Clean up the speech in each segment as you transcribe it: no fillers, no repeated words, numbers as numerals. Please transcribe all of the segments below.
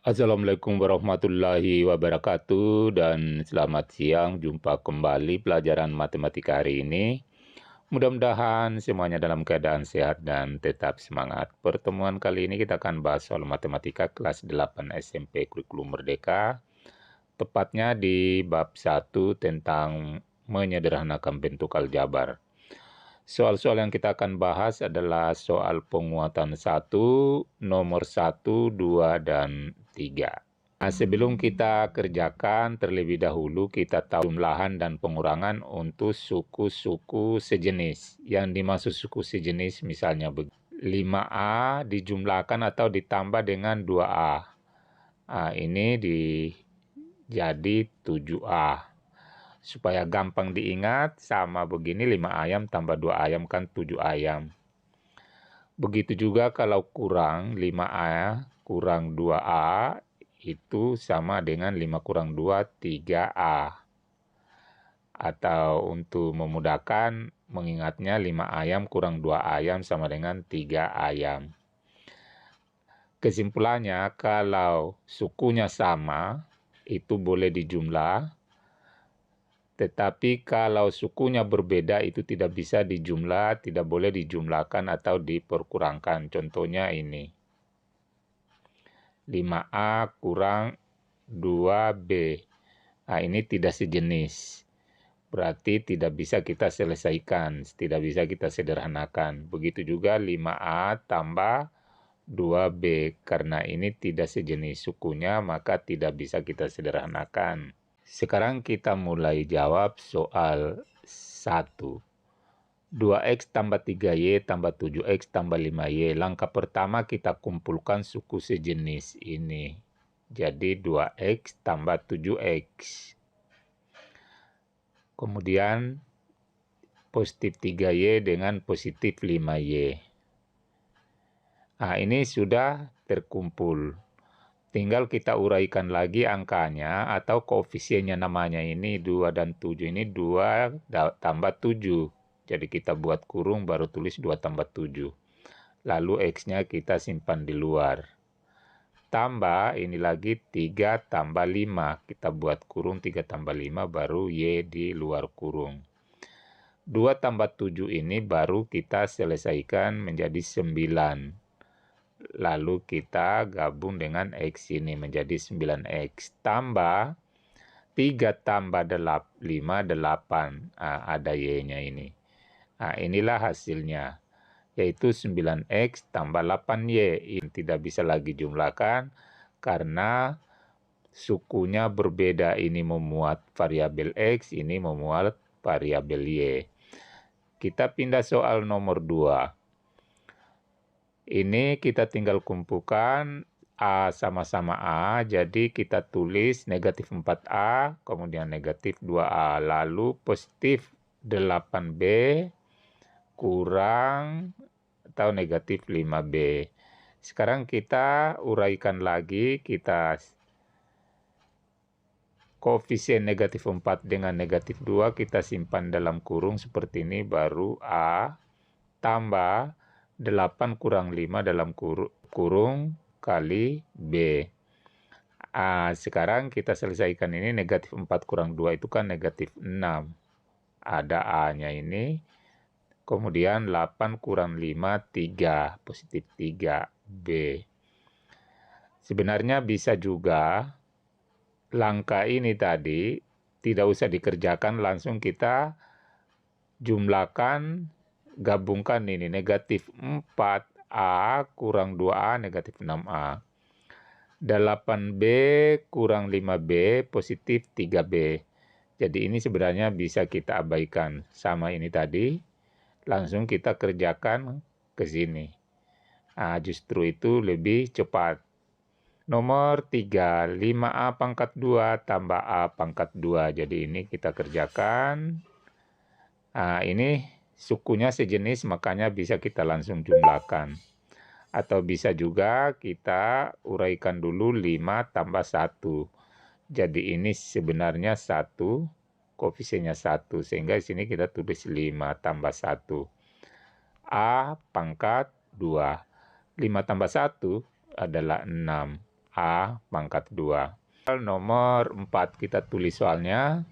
Assalamualaikum warahmatullahi wabarakatuh dan selamat siang. Jumpa kembali pelajaran matematika hari ini. Mudah-mudahan semuanya dalam keadaan sehat dan tetap semangat. Pertemuan kali ini kita akan bahas soal matematika kelas 8 SMP Kurikulum Merdeka. Tepatnya di bab 1 tentang menyederhanakan bentuk aljabar. Soal-soal yang kita akan bahas adalah soal penguatan 1, nomor 1, 2, dan 3. Nah, sebelum kita kerjakan, terlebih dahulu kita tahu jumlahan dan pengurangan untuk suku-suku sejenis. Yang dimaksud suku sejenis misalnya 5A dijumlahkan atau ditambah dengan 2A. Nah, ini jadi 7A. Supaya gampang diingat, sama begini 5 ayam tambah 2 ayam kan 7 ayam. Begitu juga kalau kurang 5A kurang 2A itu sama dengan 5 kurang 2, 3A. Atau untuk memudahkan mengingatnya 5 ayam kurang 2 ayam sama dengan 3 ayam. Kesimpulannya kalau sukunya sama itu boleh dijumlah. Tetapi kalau sukunya berbeda itu tidak bisa dijumlah, tidak boleh dijumlahkan atau diperkurangkan. Contohnya ini. 5A kurang 2B. Nah, ini tidak sejenis. Berarti tidak bisa kita selesaikan, tidak bisa kita sederhanakan. Begitu juga 5A tambah 2B. Karena ini tidak sejenis sukunya, maka tidak bisa kita sederhanakan. Sekarang kita mulai jawab soal 1. 2X tambah 3Y tambah 7X tambah 5Y. Langkah pertama kita kumpulkan suku sejenis ini. Jadi 2X tambah 7X. Kemudian positif 3Y dengan positif 5Y. Nah, ini sudah terkumpul. Tinggal kita uraikan lagi angkanya atau koefisiennya namanya ini 2 dan 7. Ini 2 tambah 7. Jadi kita buat kurung baru tulis 2 tambah 7. Lalu X-nya kita simpan di luar. Tambah ini lagi 3 tambah 5. Kita buat kurung 3 tambah 5 baru Y di luar kurung. 2 tambah 7 ini baru kita selesaikan menjadi 9. Lalu kita gabung dengan X ini menjadi 9X. Tambah 3 tambah 5, 8. Nah, ada Y-nya ini. Nah, inilah hasilnya. Yaitu 9X tambah 8Y. Ini tidak bisa lagi jumlahkan karena sukunya berbeda. Ini memuat variabel X, ini memuat variabel Y. Kita pindah soal nomor 2. Ini kita tinggal kumpulkan A sama-sama A, jadi kita tulis negatif 4A, kemudian negatif 2A, lalu positif 8B kurang atau negatif 5B. Sekarang kita uraikan lagi, kita koefisien negatif 4 dengan negatif 2 kita simpan dalam kurung seperti ini, baru A tambah 8 kurang 5 dalam kurung kali B. Sekarang kita selesaikan ini, negatif 4 kurang 2 itu kan negatif 6. Ada A-nya ini. Kemudian 8 kurang 5, 3. Positif 3B. Sebenarnya bisa juga langkah ini tadi tidak usah dikerjakan, langsung kita jumlahkan. Gabungkan ini, negatif 4A kurang 2A, negatif 6A. 8B kurang 5B, positif 3B. Jadi ini sebenarnya bisa kita abaikan. Sama ini tadi, langsung kita kerjakan ke sini. Justru itu lebih cepat. Nomor 3, 5A pangkat 2 tambah A pangkat 2. Jadi ini kita kerjakan. Ini sukunya sejenis, makanya bisa kita langsung jumlahkan. Atau bisa juga kita uraikan dulu 5 tambah 1. Jadi ini sebenarnya 1, koefisiennya 1. Sehingga di sini kita tulis 5 tambah 1. A pangkat 2. 5 tambah 1 adalah 6. A pangkat 2. Nomor 4 kita tulis soalnya.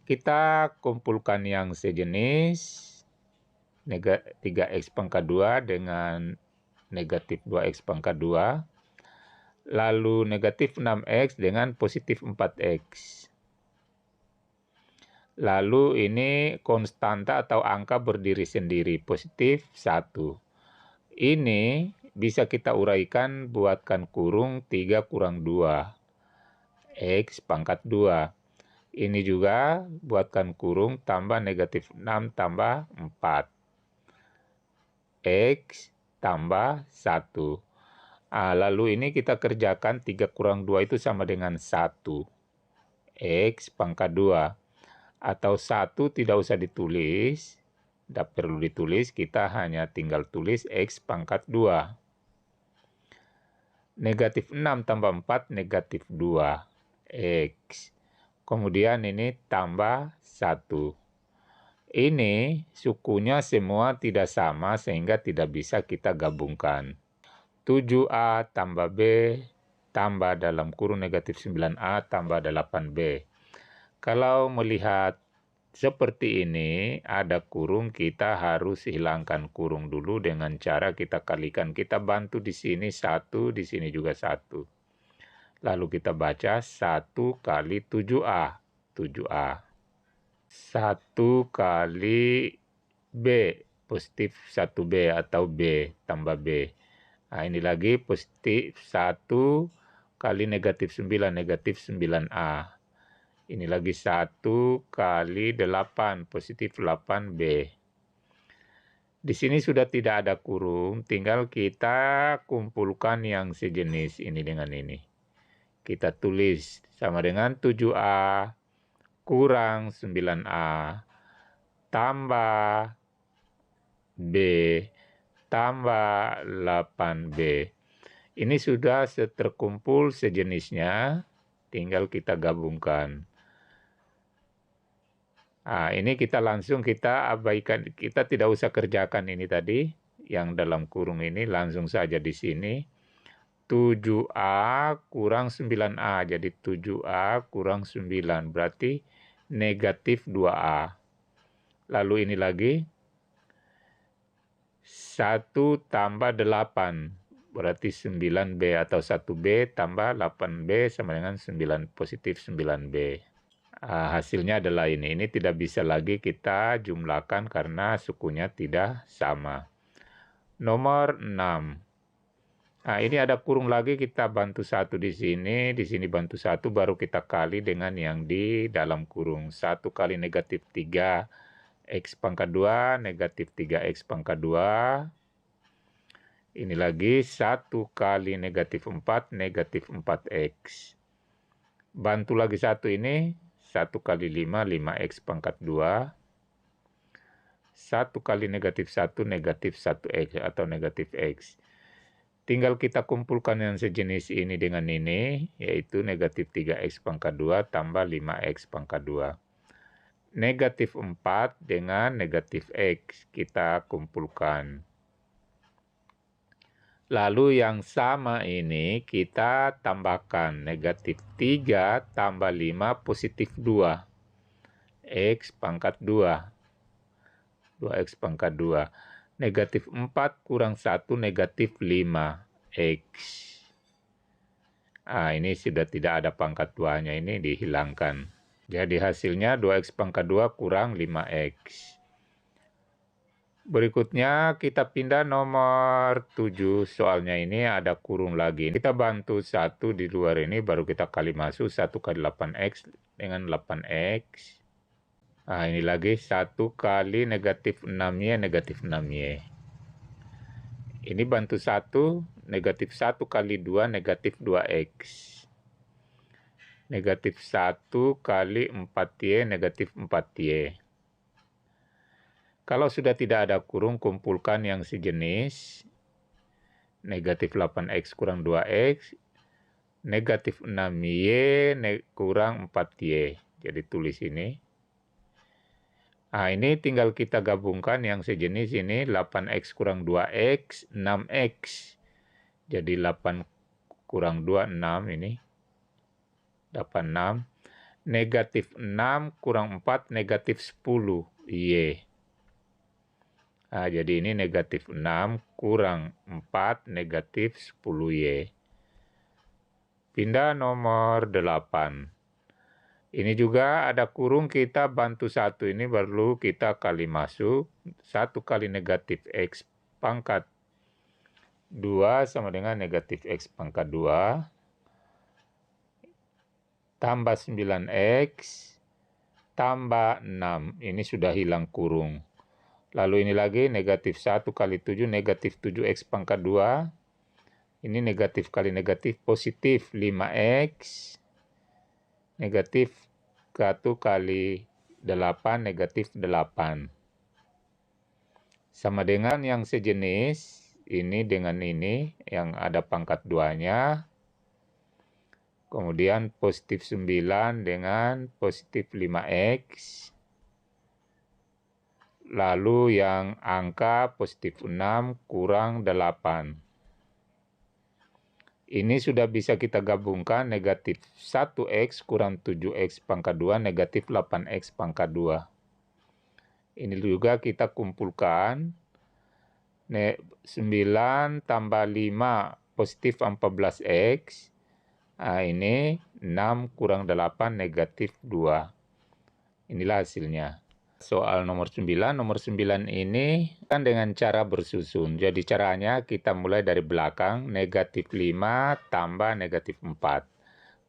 Kita kumpulkan yang sejenis, 3x pangkat 2 dengan negatif 2x pangkat 2. Lalu negatif 6x dengan positif 4x. Lalu ini konstanta atau angka berdiri sendiri, positif 1. Ini bisa kita uraikan, buatkan kurung 3 kurang 2, X pangkat 2. Ini juga buatkan kurung tambah negatif 6 tambah 4, X tambah 1. Lalu ini kita kerjakan 3 kurang 2 itu sama dengan 1, X pangkat 2. Atau 1 tidak usah ditulis, tidak perlu ditulis, kita hanya tinggal tulis X pangkat 2. Negatif 6 tambah 4, negatif 2, X. Kemudian ini tambah 1. Ini sukunya semua tidak sama sehingga tidak bisa kita gabungkan. 7A tambah B tambah dalam kurung negatif 9A tambah 8B. Kalau melihat seperti ini, ada kurung, kita harus hilangkan kurung dulu dengan cara kita kalikan. Kita bantu di sini 1, di sini juga 1. Lalu kita baca 1 kali 7A. 7A. 1 kali B, positif 1B atau B tambah B. Ini lagi positif 1 kali negatif 9, negatif 9A. Ini lagi 1 kali 8, positif 8B. Di sini sudah tidak ada kurung, tinggal kita kumpulkan yang sejenis ini dengan ini. Kita tulis sama dengan 7A kurang 9A tambah B tambah 8B. Ini sudah terkumpul sejenisnya, tinggal kita gabungkan. Ini kita langsung kita abaikan, kita tidak usah kerjakan ini tadi, yang dalam kurung ini langsung saja di sini. 7A kurang 9A, jadi 7A kurang 9, berarti negatif 2A. Lalu ini lagi, 1 tambah 8, berarti 9B atau 1B tambah 8B sama dengan 9, positif 9B. Hasilnya adalah ini tidak bisa lagi kita jumlahkan karena sukunya tidak sama. Nomor 6. Ini ada kurung lagi, kita bantu 1 di sini bantu 1, baru kita kali dengan yang di dalam kurung. 1 kali negatif 3 X pangkat 2, negatif 3X pangkat 2. Ini lagi 1 kali negatif 4, negatif 4X. Bantu lagi 1 ini, 1 kali 5, 5X pangkat 2. 1 kali negatif 1, negatif 1X atau negatif X. Tinggal kita kumpulkan yang sejenis ini dengan ini, yaitu negatif 3X pangkat 2 tambah 5X pangkat 2. Negatif 4 dengan negatif X kita kumpulkan. Lalu yang sama ini kita tambahkan, negatif 3 tambah 5 positif 2. X pangkat 2. 2X pangkat 2. Negatif 4 kurang 1, negatif 5. X. Ini sudah tidak ada pangkat 2-nya, ini dihilangkan. Jadi hasilnya 2X pangkat 2 kurang 5X. Berikutnya kita pindah nomor 7, soalnya ini ada kurung lagi. Kita bantu 1 di luar ini, baru kita kali masuk 1 kali 8X dengan 8X. Ini lagi 1 kali negatif 6Y, negatif 6Y. Ini bantu 1, negatif 1 kali 2, negatif 2X. Negatif 1 kali 4Y, negatif 4Y. Kalau sudah tidak ada kurung, kumpulkan yang sejenis. Negatif 8X kurang 2X, negatif 6Y kurang 4Y. Jadi tulis ini. Ini tinggal kita gabungkan yang sejenis ini, 8X kurang 2X, 6X. Jadi 8 kurang 2, 6 ini. Dapat 6. Negatif 6 kurang 4, negatif 10 Y. Nah, jadi ini negatif 6 kurang 4, negatif 10 Y. Pindah nomor 8. Ini juga ada kurung, kita bantu satu ini perlu kita kali masuk. 1 kali negatif X pangkat 2 sama dengan negatif X pangkat 2. Tambah 9X tambah 6. Ini sudah hilang kurung. Lalu ini lagi negatif 1 kali 7, negatif 7X pangkat 2. Ini negatif kali negatif, positif 5X. Negatif 1 kali 8, negatif 8. Sama dengan yang sejenis, ini dengan ini, yang ada pangkat 2-nya. Kemudian positif 9 dengan positif 5X. Lalu yang angka positif 6 kurang 8. Ini sudah bisa kita gabungkan, negatif 1X kurang 7X pangkat 2, negatif 8X pangkat 2. Ini juga kita kumpulkan, 9 tambah 5 positif 14X. Nah, ini 6 kurang 8 negatif 2. Inilah hasilnya. Soal nomor 9. Nomor 9 ini kan dengan cara bersusun. Jadi caranya kita mulai dari belakang, negatif 5 tambah negatif 4.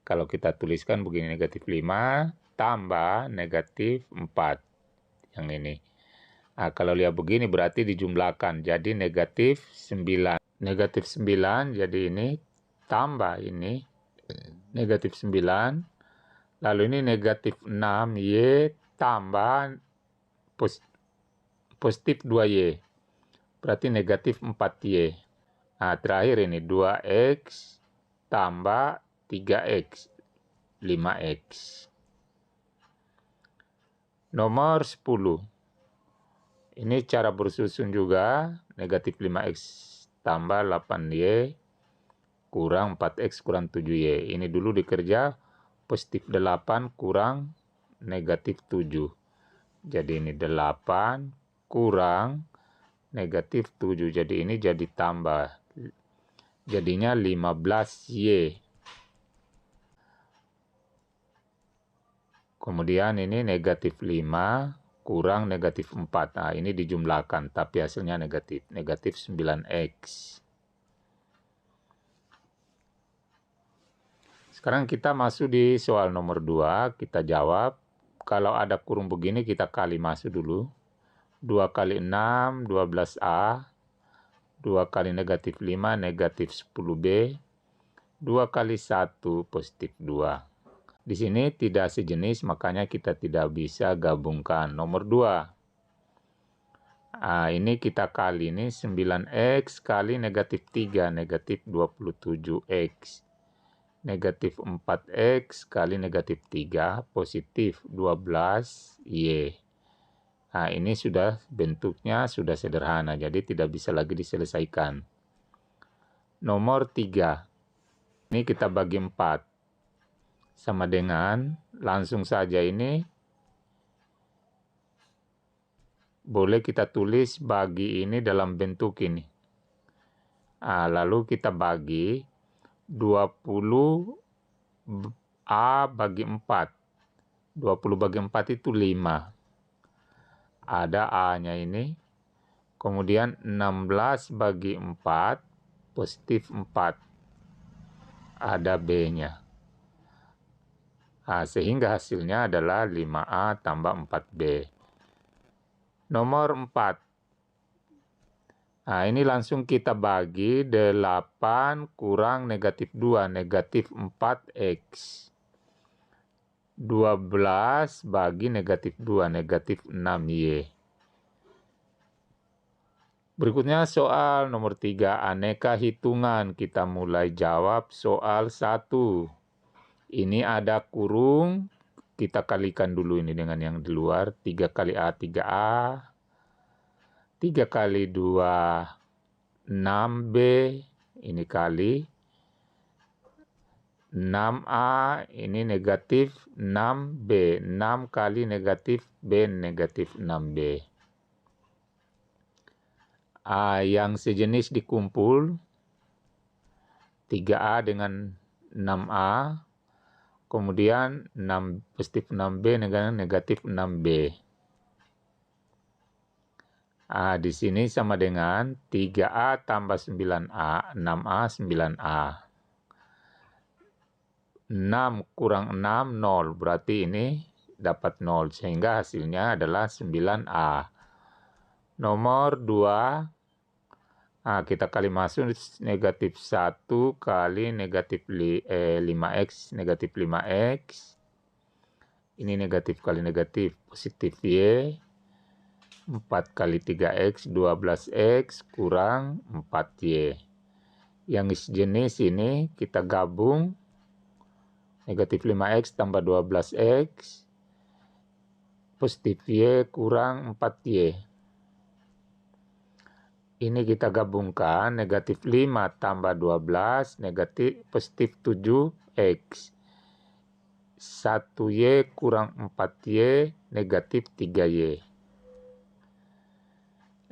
Kalau kita tuliskan begini, negatif 5 tambah negatif 4. Yang ini. Nah, kalau lihat begini berarti dijumlahkan. Jadi negatif 9. Negatif 9, jadi ini tambah ini. Negatif 9. Lalu ini negatif 6Y tambah positif 2Y. Berarti negatif 4Y. Nah, terakhir ini 2X tambah 3X. 5X. Nomor 10. Ini cara bersusun juga. Negatif 5X tambah 8Y kurang 4X kurang 7Y. Ini dulu dikerja positif 8 kurang negatif 7. Jadi ini 8 kurang negatif 7. Jadi ini jadi tambah. Jadinya 15Y. Kemudian ini negatif 5 kurang negatif 4. Nah, ini dijumlahkan, tapi hasilnya negatif. Negatif 9X. Sekarang kita masuk di soal nomor 2. Kita jawab. Kalau ada kurung begini, kita kali masuk dulu. 2 kali 6, 12A. 2 kali negatif 5, negatif 10B. 2 kali 1, positif 2. Di sini tidak sejenis, makanya kita tidak bisa gabungkan. Nomor 2. Nah, ini kita kali ini 9X kali negatif 3, negatif 27X. Negatif 4X kali negatif 3, positif 12Y. Nah, ini sudah bentuknya sudah sederhana, jadi tidak bisa lagi diselesaikan. Nomor 3. Ini kita bagi 4. Sama dengan, langsung saja ini, boleh kita tulis bagi ini dalam bentuk ini. Nah, lalu kita bagi 20A bagi 4. 20 bagi 4 itu 5. Ada A-nya ini. Kemudian 16 bagi 4, positif 4. Ada B-nya. Nah, sehingga hasilnya adalah 5A tambah 4B. Nomor 4. Nah, ini langsung kita bagi 8 kurang negatif 2, negatif 4X. 12 bagi negatif 2, negatif 6Y. Berikutnya soal nomor 3, aneka hitungan. Kita mulai jawab soal 1. Ini ada kurung, kita kalikan dulu ini dengan yang di luar. 3 kali A, 3A. 3 kali 2, 6B. Ini kali. 6A ini negatif 6B. 6 kali negatif B negatif 6B. Yang sejenis dikumpul 3A dengan 6A. Kemudian positif 6B dengan negatif 6B. Di sini sama dengan 3A tambah 9A, 6A, 9A. 6 kurang 6, 0. Berarti ini dapat 0. Sehingga hasilnya adalah 9A. Nomor 2, kita kali masuk negatif 1 kali negatif 5X, negatif 5X. Ini negatif kali negatif, positif Y. 4 kali 3X, 12X, kurang 4Y. Yang jenis ini kita gabung, negatif 5X tambah 12X, positif Y kurang 4Y. Ini kita gabungkan, negatif 5 tambah 12, negatif positif 7X. 1Y kurang 4Y, negatif 3Y.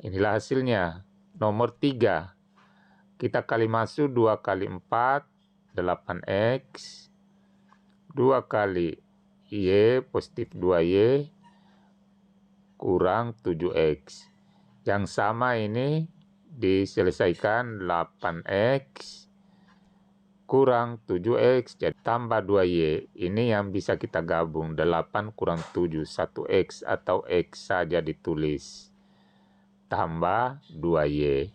Inilah hasilnya. Nomor 3. Kita kali masuk 2 kali 4, 8X. 2 kali Y, positif 2Y, kurang 7X. Yang sama ini diselesaikan 8X kurang 7X, jadi tambah 2Y. Ini yang bisa kita gabung, 8 kurang 7, 1X atau X saja ditulis. Tambah 2Y.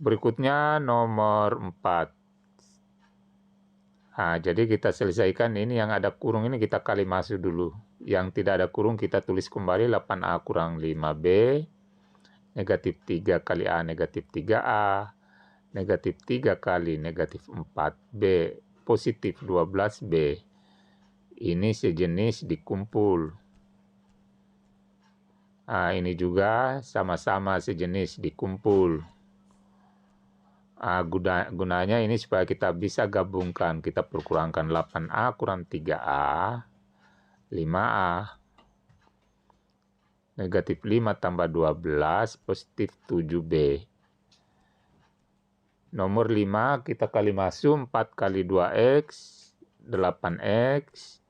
Berikutnya nomor 4. Jadi kita selesaikan ini yang ada kurung ini kita kali masuk dulu. Yang tidak ada kurung kita tulis kembali 8A kurang 5B. Negatif 3 kali A negatif 3A. Negatif 3 kali negatif 4B. Positif 12B. Ini sejenis dikumpul. Ini juga sama-sama sejenis dikumpul. Gunanya ini supaya kita bisa gabungkan. Kita perkurangkan 8A kurang 3A, 5A. Negatif 5 tambah 12, positif 7B. Nomor 5 kita kali masuk 4 kali 2X, 8X.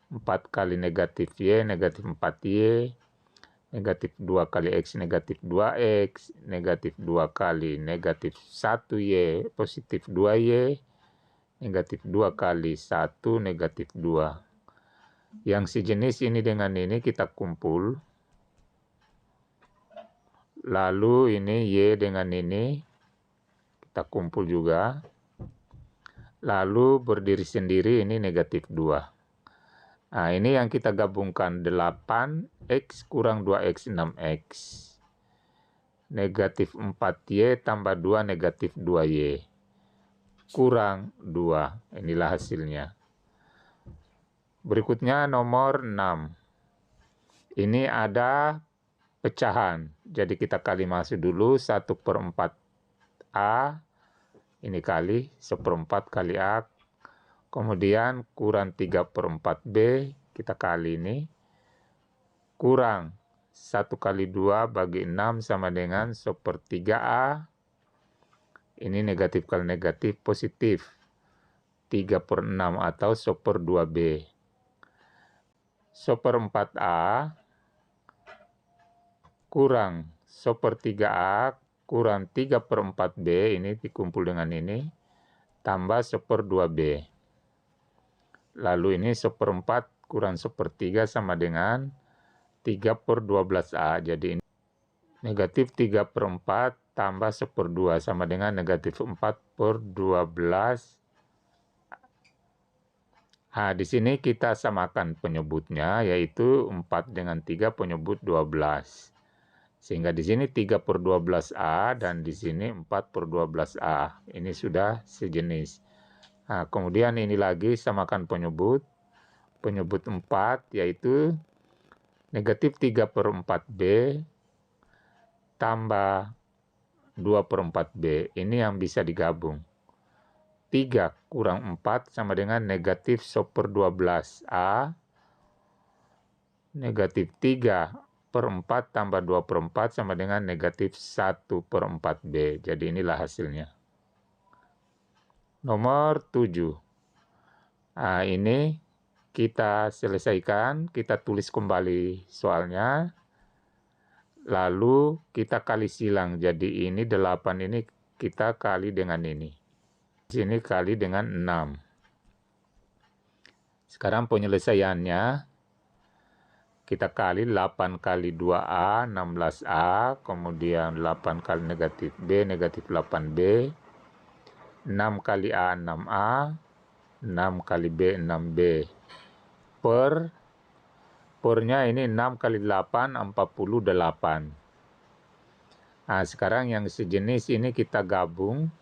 4 kali negatif Y, negatif 4Y. Negatif 2 kali X, negatif 2X. Negatif 2 kali negatif 1Y, positif 2Y. Negatif 2 kali 1, negatif 2. Yang sejenis ini dengan ini kita kumpul. Lalu ini Y dengan ini kita kumpul juga. Lalu berdiri sendiri ini negatif 2. Ini yang kita gabungkan 8X kurang 2X 6X. Negatif 4Y tambah 2 negatif 2Y. Kurang 2. Inilah hasilnya. Berikutnya nomor 6. Ini ada pecahan. Jadi kita kali masuk dulu 1/4A. Ini kali 1/4 kali A. Kemudian kurang 3/4B, kita kali ini. Kurang 1 kali 2 bagi 6 sama dengan 1/3A. Ini negatif kali negatif, positif. 3/6 atau 1/2B. 1/4A kurang 1/3A kurang 3/4B, ini dikumpul dengan ini. Tambah 1/2B. Lalu ini 1/4 kurang 1/3 sama dengan 3/12A. Jadi ini negatif 3/4 tambah 1/2 sama dengan negatif 4/12. Di sini kita samakan penyebutnya, yaitu 4 dengan 3 penyebut 12. Sehingga di sini 3/12A dan di sini 4/12A. Ini sudah sejenis. Kemudian ini lagi samakan penyebut. Penyebut 4 yaitu negatif 3/4B tambah 2/4B. Ini yang bisa digabung. 3 kurang 4 sama dengan negatif 1/12. A. Negatif 3/4 tambah 2/4 sama dengan negatif 1/4 B. Jadi inilah hasilnya. Nomor 7. Nah, ini kita selesaikan, kita tulis kembali soalnya. Lalu kita kali silang. Jadi ini 8 ini kita kali dengan ini. Sini kali dengan 6. Sekarang penyelesaiannya. Kita kali 8 kali 2A, 16A, kemudian 8 kali negatif B, negatif 8B, 6 kali A, 6A, 6 kali B, 6B, pernya ini 6 kali 8, 48. Nah, sekarang yang sejenis ini kita gabung.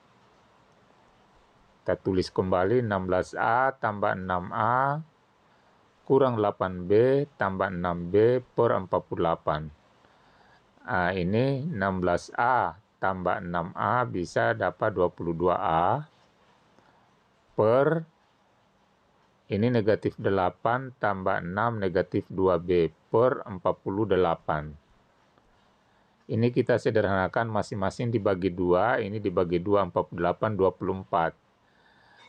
Kita tulis kembali 16A tambah 6A, kurang 8B tambah 6B per 48. Nah, ini 16A tambah 6A bisa dapat 22A per ini negatif 8 tambah 6 negatif 2B per 48. Ini kita sederhanakan masing-masing dibagi 2, ini dibagi 2 48, 24.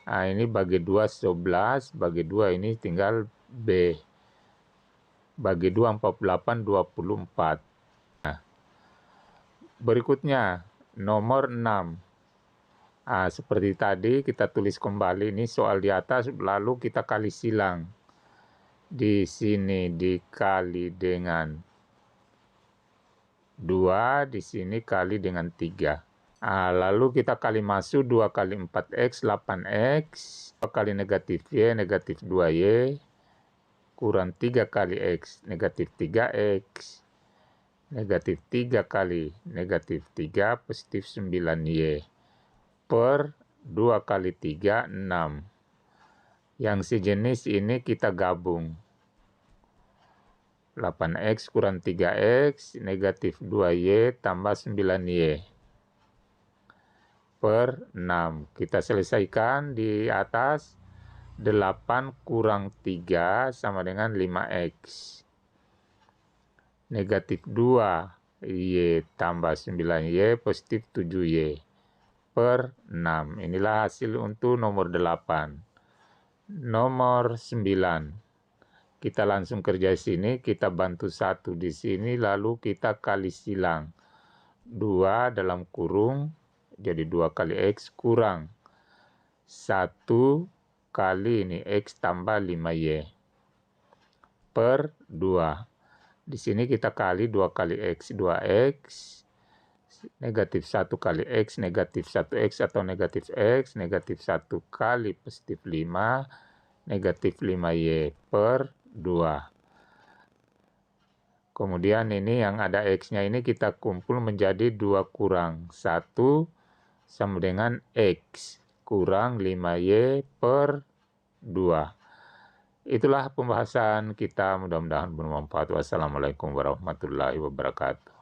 Nah, ini bagi 2 11, bagi 2 ini tinggal B. Bagi 2 48, 24. Nah, berikutnya nomor 6. Nah, seperti tadi kita tulis kembali ini soal di atas, lalu kita kali silang. Di sini dikali dengan 2, di sini kali dengan 3. Nah, lalu kita kali masuk 2 kali 4X, 8X, 2 kali negatif Y, negatif 2Y, kurang 3 kali X, negatif 3X, negatif 3 kali negatif 3, positif 9Y, per 2 kali 3, 6. Yang sejenis ini kita gabung. 8X kurang 3X, negatif 2Y tambah 9Y, per 6. Kita selesaikan di atas. 8 kurang 3 sama dengan 5X. Negatif 2Y tambah 9Y, positif 7Y, per 6. Inilah hasil untuk nomor 8. Nomor 9. Kita langsung kerja sini, kita bantu 1 di sini, lalu kita kali silang. 2 dalam kurung, jadi 2 kali X kurang 1 kali ini X tambah 5Y, per 2. Di sini kita kali 2 kali X, 2X, negatif 1 kali X, negatif 1X atau negatif X, negatif 1 kali positif 5, negatif 5Y, per 2. Kemudian ini yang ada X-nya ini kita kumpul menjadi 2 kurang 1 sama dengan X kurang 5Y per 2. Itulah pembahasan kita, mudah-mudahan bermanfaat. Wassalamualaikum warahmatullahi wabarakatuh.